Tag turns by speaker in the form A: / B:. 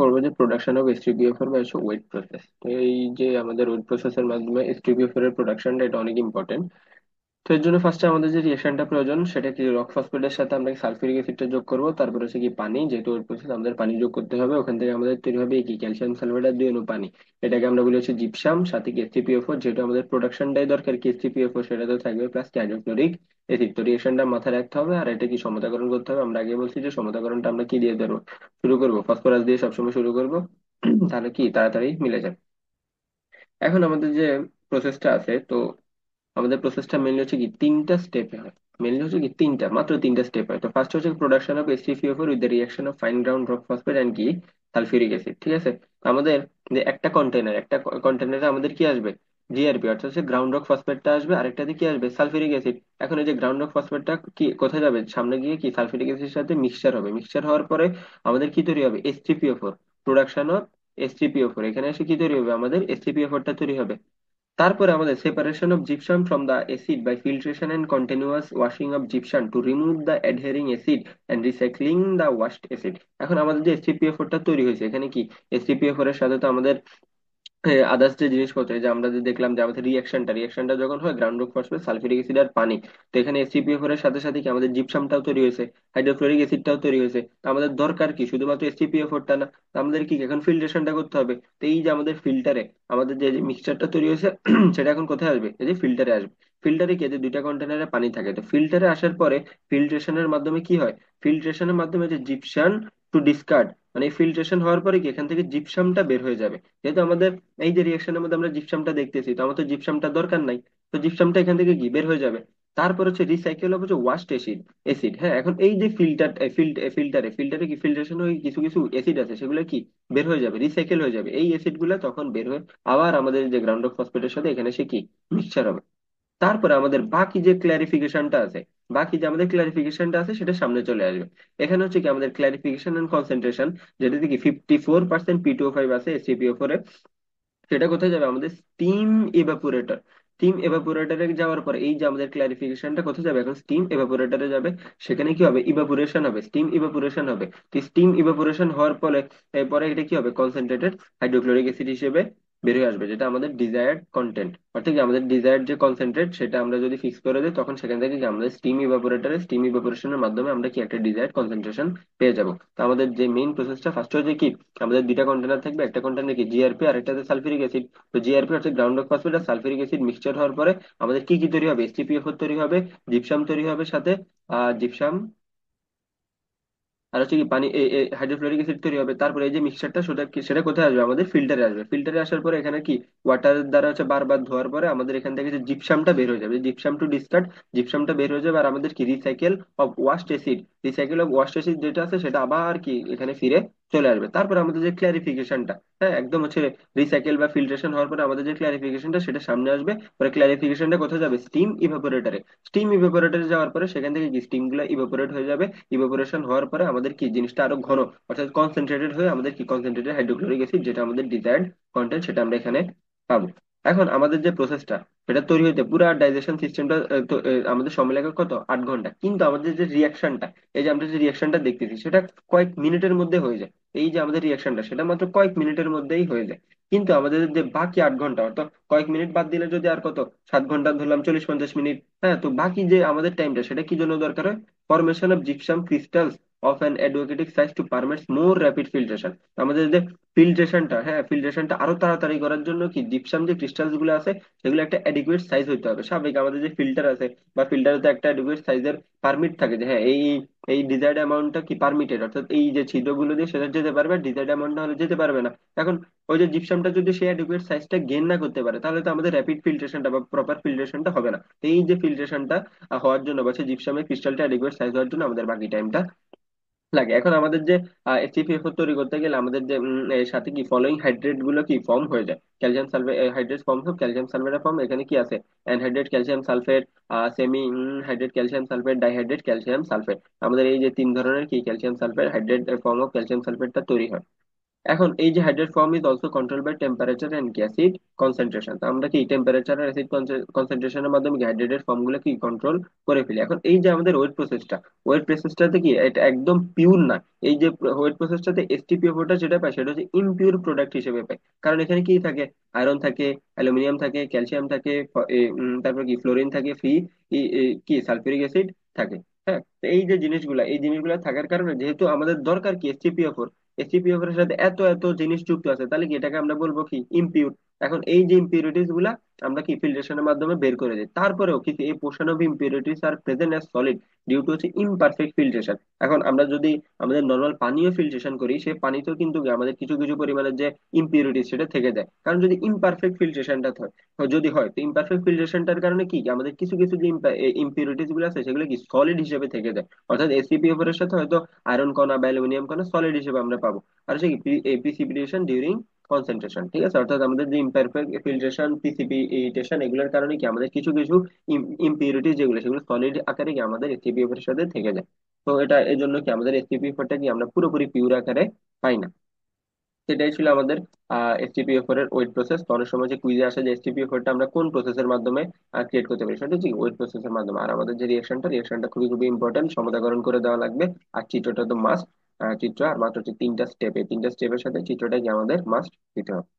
A: করবো যে production of এইচটিপিএফআর বা হচ্ছে ওয়েট প্রসেস। তো এই যে আমাদের ওয়েট প্রসেসের মাধ্যমে এইচটিপিএফআর এর প্রোডাকশনটা, এটা অনেক ইম্পর্টেন্ট। তো এর জন্য ফার্স্টে আমাদের যে রিয়েকশনটা প্রয়োজন সেটা কি, রক ফসফেটের সাথে আমরা সালফিউরিক অ্যাসিডটা যোগ করব, তারপর হচ্ছে কি পানি, যেহেতু ওয়েট প্রসেস আমাদের পানি যোগ করতে হবে, ওখান থেকে আমাদের তৈরি হবে কি ক্যালসিয়াম সালফেট আর 2 অণু পানি। এটাকে আমরা বলি হচ্ছে জিপসাম, সাথে কি এইচটিপিএফও, যেহেতু আমাদের প্রোডাকশনটাই দরকার কি এইচটিপিএফও, সেটা তো থাকবে, প্লাস কি হাইড্রোক্লোরিক অ্যাসিড। তো রিয়েকশনটা মাথায় রাখতে হবে। আর এটা কি সমতাকরণ করতে হবে। আমরা আগে বলছি যে সমতাকরণটা আমরা কি দিয়ে ধরবো, শুরু করবো ফসফরাস দিয়ে সবসময় শুরু করব, তাহলে কি তাড়াতাড়ি মিলে যাবে। এখন আমাদের যে প্রসেসটা আছে, তো আমাদের প্রসেসটা মেনলি হচ্ছে কি তিনটা স্টেপে হয়। মেনলি হচ্ছে কি তিনটা, মাত্র তিনটা স্টেপ হয়। তো ফার্স্ট হচ্ছে production of HCl4 with the reaction of fine ground rock phosphate and কি সালফিউরিক অ্যাসিড। ঠিক আছে। তো আমাদের যে একটা কন্টেনারে আমাদের কি আসবে, জিআরপি, অর্থাৎ হচ্ছে গ্রাউন্ড রক ফসফেটটা আসবে, আরেকটাতে কি আসবে, সালফিউরিক অ্যাসিড। এখন এই যে গ্রাউন্ড রক ফসফেটটা কি কোথায় যাবে, সামনে গিয়ে কি সালফিউরিক অ্যাসিডের সাথে মিক্সচার হবে। মিক্সচার হওয়ার পরে আমাদের কি তৈরি হবে, HCl4, প্রোডাকশন অফ HCl4। এখানে এসে কি তৈরি হবে, আমাদের HCl4টা তৈরি হবে। তারপরে আমাদের separation of gypsum from the acid by filtration and continuous washing of gypsum to remove the adhering acid and recycling the washed acid. এখন আমাদের যে HCl4টা তৈরি হয়েছে, এখানে কি HCl4 এর সাথে তো আমাদের আদার্স যে জিনিসপত্র, এই যে আমরা যে দেখলাম যে আমাদের রিয়াকশনটা যখন হয় ground rock phosphate sulphuric acid আর পানি, তো এখানে HCl4 এর সাথে সাথে কি আমাদের জিপসামটাও তৈরি হয়েছে, হাইড্রোক্লোরিক অ্যাসিডটাও তৈরি হয়েছে। তো আমাদের দরকার কি শুধুমাত্র HCl4টা না, তো আমাদের কি এখন ফিল্ট্রেশনটা করতে হবে। তো এই যে আমাদের ফিল্টারে আমাদের যে মিক্সচারটা তৈরি হয়েছে সেটা এখন কোথায় আসবে, এই যে ফিল্টারে আসবে। ফিল্টারে কি, যে দুইটা কন্টেনারে পানি থাকে, তো ফিল্টারে আসার পরে ফিল্ট্রেশনের মাধ্যমে কি হয়, ফিল্ট্রেশনের মাধ্যমে যে জিপসাম টু ডিসকার্ড, মানে ফিল্ট্রেশন হওয়ার পরে কি এখান থেকে জিপসামটা বের হয়ে যাবে। যেহেতু আমাদের এই যে রিয়েকশনের মধ্যে আমরা জিপসামটা দেখতেছি, তো আমার তো জিপসামটা দরকার নাই, তো জিপসামটা এখান থেকে কি বের হয়ে যাবে। তারপর হচ্ছে রিসাইকেল হবে যে ওয়াস্ট অ্যাসিড। হ্যাঁ, এখন এই যে ফিল্টারে কি ফিল্ট্রেশন হয়ে কিছু কিছু অ্যাসিড আছে, সেগুলো কি বের হয়ে যাবে, রিসাইকেল হয়ে যাবে। এই অ্যাসিড গুলা তখন বের হয়ে আবার আমাদের যে গ্রাউন্ড অফ ফসফেটের সাথে এখানে সে কি মিক্সচার হবে। তারপরে আমাদের বাকি যে আমাদের ক্লারিফিকেশনটা আছে সেটা সামনে চলে আসবে। এখানে হচ্ছে কি আমাদের ক্লারিফিকেশন এন্ড কনসেন্ট্রেশন, যেটাতে কি 54% P2O5 আছে HCPO4, সেটা কোথায় যাবে, আমাদের স্টিম ইভাপোরেটরে যাওয়ার পরে এই যে আমাদের ক্লারিফিকেশনটা কোথায় যাবে, এখন স্টিম ইভাপোরেটরে যাবে। সেখানে কি হবে, ইভাপোরেশন হবে, স্টিম ইভাপোরেশন হবে। তো স্টিম ইভাপোরেশন হওয়ার পরে এরপরে এটা কি হবে, কনসেন্ট্রেটেড হাইড্রোক্লোরিক অ্যাসিড হিসেবে বেরিয়ে আসবে, যেটা আমাদের ডিজায়ার্ড কন্টেন্ট। অর্থাৎ কি আমাদের ডিজায়ার্ড যে কনসেন্ট্রেট সেটা আমরা যদি ফিক্স করে দিই, তখন সেখান থেকে কি আমাদের স্টিম ইভাপোরেশনের মাধ্যমে আমরা কি একটা ডিজায়ার্ড কনসেন্ট্রেশন পেয়ে যাব। তো আমাদের যে মেইন প্রসেসটা ফার্স্ট হচ্ছে কি, আমাদের দুইটা কন্টেনার থাকবে, একটা কন্টেনারে কি জিআরপি আর একটাতে সালফিউরিক অ্যাসিড। তো জিআরপি হচ্ছে গ্রাউন্ড অফ ফসফেট আর সালফিউরিক অ্যাসিড মিক্সচার হওয়ার পরে আমাদের কি কি তৈরি হবে, HCPO4 তৈরি হবে, জিপসাম তৈরি হবে সাথে, জিপসাম আর হচ্ছে কি পানি, হাইড্রোফ্লোরিক অ্যাসিড তৈরি হবে। তারপরে এই যে মিক্সচারটা সেটা কোথায় আসবে, আমাদের ফিল্টারে আসবে। ফিল্টারে আসার পরে এখানে কি ওয়াটার দ্বারা হচ্ছে বারবার ধোয়ার পরে আমাদের এখান থেকে যে জিপসামটা বের হয়ে যাবে, জিপসাম টু ডিসকার্ড, জিপসামটা বের হয়ে যাবে। আর আমাদের কি রিসাইকেল অফ ওয়াস্ট অ্যাসিড যেটা আছে সেটা আবার কি এখানে ফিরে চলে আসবে। তারপরে আমাদের যে ক্লারিফিকেশনটা, হ্যাঁ একদম হচ্ছে রিসাইকেল বা ফিল্ট্রেশন হওয়ার পরে আমাদের যে ক্লারিফিকেশনটা সেটা সামনে আসবে। পরে ক্লারিফিকেশনটা কোথায় যাবে, স্টিম ইভাপোরেটরে যাওয়ার পরে সেখান থেকে কি স্টিম গুলা ইভাপোরেট হয়ে যাবে। ইভাপোরেশন হওয়ার পরে আমাদের কি জিনিসটা আরো ঘন, অর্থাৎ কনসেন্ট্রেটেড হয়ে আমাদের কি কনসেন্ট্রেটেড হাইড্রোক্লোরিক অ্যাসিড, যেটা আমাদের ডিজায়ার্ড কন্টেন্ট, সেটা আমরা এখানে পাবো। এখন আমাদের যে প্রসেসটা সেটা তৈরি হইতে পুরো ডাইজেশন সিস্টেমটা আমাদের সময় লাগে কত, 8 ঘন্টা। কিন্তু আমাদের যে রিয়াকশনটা, এই যে আমরা যে রিয়াকশনটা দেখতেছি সেটা কয়েক মিনিটের মধ্যে হয়ে যায়। এই যে আমাদের রিয়াকশনটা সেটা মাত্র কয়েক মিনিটের মধ্যেই হয়ে যায়। কিন্তু আমাদের যে বাকি 8 ঘন্টা, অর্থাৎ কয়েক মিনিট বাদ দিলে যদি আর কত, 7 ঘন্টা ধরলাম, 40-50 মিনিট, হ্যাঁ, তো বাকি যে আমাদের টাইমটা সেটা কি জন্য দরকার হয়, formation of gypsum crystals of an adequate size to permit more rapid filtration. আমাদের যে ফিল্ট্রেশনটা আরো তাড়াতাড়ি করার জন্য কি জিপসাম যে ক্রিস্টালস গুলো আছে সেগুলো একটা অ্যাডিকুয়েট সাইজ হইতে হবে। স্বাভাবিক আমাদের যে ফিল্টার আছে বা ফিল্টারে তো একটা অ্যাডিকুয়েট সাইজের পারমিট থাকে, যে হ্যাঁ এই এই ডিজায়ার্ড অ্যামাউন্টটা কি পারমিটেড, অর্থাৎ এই যে ছিদ্রগুলো দিয়ে সেটা যেতে পারবে, ডিজায়ার্ড অ্যামাউন্ট না হলে যেতে পারবে না। এখন ওই যে জিপসামটা যদি সেই অ্যাডিকুয়েট সাইজটা গেইন না করতে পারে, তাহলে তো আমাদের র্যাপিড ফিল্ট্রেশনটা বা প্রপার ফিল্ট্রেশনটা হবে না। তো এই যে ফিল্ট্রেশনটা হওয়ার জন্য বা জিপসামের ক্রিস্টালটা অ্যাডিকুয়েট সাইজ হওয়ার জন্য আমাদের বাকি টাইমটা লাগে। এখন আমাদের যে HCl4 তৈরি করতে গেলে আমাদের যে এর সাথে কি ফলোইং হাইড্রেট গুলো কি ফর্ম হয়ে যায়, ক্যালসিয়াম সালফেট হাইড্রেট ফর্ম হোক, ক্যালসিয়াম সালফেটের ফর্ম, এখানে কি আছে anhydrate calcium sulphate, semi hydrate calcium sulphate, dihydrate calcium sulphate. আমাদের এই যে 3 ধরনের কি calcium sulphate hydrate form of calcium সালফেটটা তৈরি হয়। এখন এই যে hydrate form is also control by temperature and acid concentration. তো আমরা কি টেম্পারেচার আর অ্যাসিড কনসেন্ট্রেশনের মাধ্যমে হাইড্রেটেড ফর্ম গুলো কি কন্ট্রোল করে ফেলি। এখন এই যে আমাদের ওয়েট প্রসেসটাতে কি এটা একদম পিওর না। এই যে ওয়েট প্রসেসটাতে এসটিপিএফওটা যেটা পাই সেটা হচ্ছে ইমপিউর প্রোডাক্ট হিসেবে পাই। কারণ এখানে কি থাকে, আয়রন থাকে, অ্যালুমিনিয়াম থাকে, ক্যালসিয়াম থাকে, তারপর কি ফ্লোরিন থাকে, কি সালফিউরিক অ্যাসিড থাকে। হ্যাঁ, তো এই জিনিসগুলা থাকার কারণে যেহেতু আমাদের দরকার কি এসটিপিএফ এর সাথে এত এত জিনিস যুক্ত আছে, তাহলে কি এটাকে আমরা বলবো কি ইমপিউর। এখন এই যে ইম্পিউরিটিস গুলা আমরা কি ফিল্ট্রেশনের মাধ্যমে বের করে দিই, তারপরেও কিন্তু এই portion of impurities are present as solid due to হচ্ছে ইমপারফেক্ট ফিল্ট্রেশন। এখন আমরা যদি আমাদের নর্মাল পানীয় ফিল্ট্রেশন করি, সেই পানিতেও কিন্তু আমাদের কিছু কিছু পরিমাণের যে ইম্পিউরিটিস সেটা থেকে যায়। কারণ যদি ইমপারফেক্ট ফিল্ট্রেশনটা হয়, তো ইমপারফেক্ট ফিল্ট্রেশনটার কারণে কি আমাদের কিছু কিছু যে ইম্পিউরিটিস গুলো আছে সেগুলো কি সলিড হিসেবে থেকে যায়। অর্থাৎ এসিপিএফ এর সাথে হয়তো আয়রন কণা বা অ্যালুমিনিয়াম কণা সলিড হিসেবে আমরা পাবো। আর হচ্ছে কি প্রিসিপিটেশন ডিউরিং কনসেন্ট্রেশন, ঠিক আছে। অর্থাৎ আমাদের যে ইমপারফেক্ট ফিল্ট্রেশন, প্রিসিপিটেশন, এগুলোর কারণে কি আমাদের কিছু কিছু ইম্পিউরিটি যেগুলো সেগুলো সলিড আকারে কি আমাদের এসটিপিএফ এর সাথে থেকে যায়। তো এটা এই জন্য কি আমাদের এসটিপিএফ টা কি আমরা পুরোপুরি পিওর আকারে পাই না। সেটাই ছিল আমাদের এসটিপিএফ এর ওয়েট প্রসেস। তো অনেক সময় যে কুইজে আসে যে এসটিপিএফ টা আমরা কোন প্রসেসের মাধ্যমে ক্রিয়েট করতে পারি, সেটা হচ্ছে ওয়েট প্রসেসের মাধ্যমে। আর আমাদের যে রিয়েকশনটা খুবই খুবই ইম্পর্টেন্ট, সমতাকরণ করে দেওয়া লাগবে। আর চিত্রটা তো মাস্ট। চিত্র আর মাত্র হচ্ছে তিনটা স্টেপ, এই তিনটা স্টেপের সাথে চিত্রটা কি আমাদের মাস্ট দিতে হবে।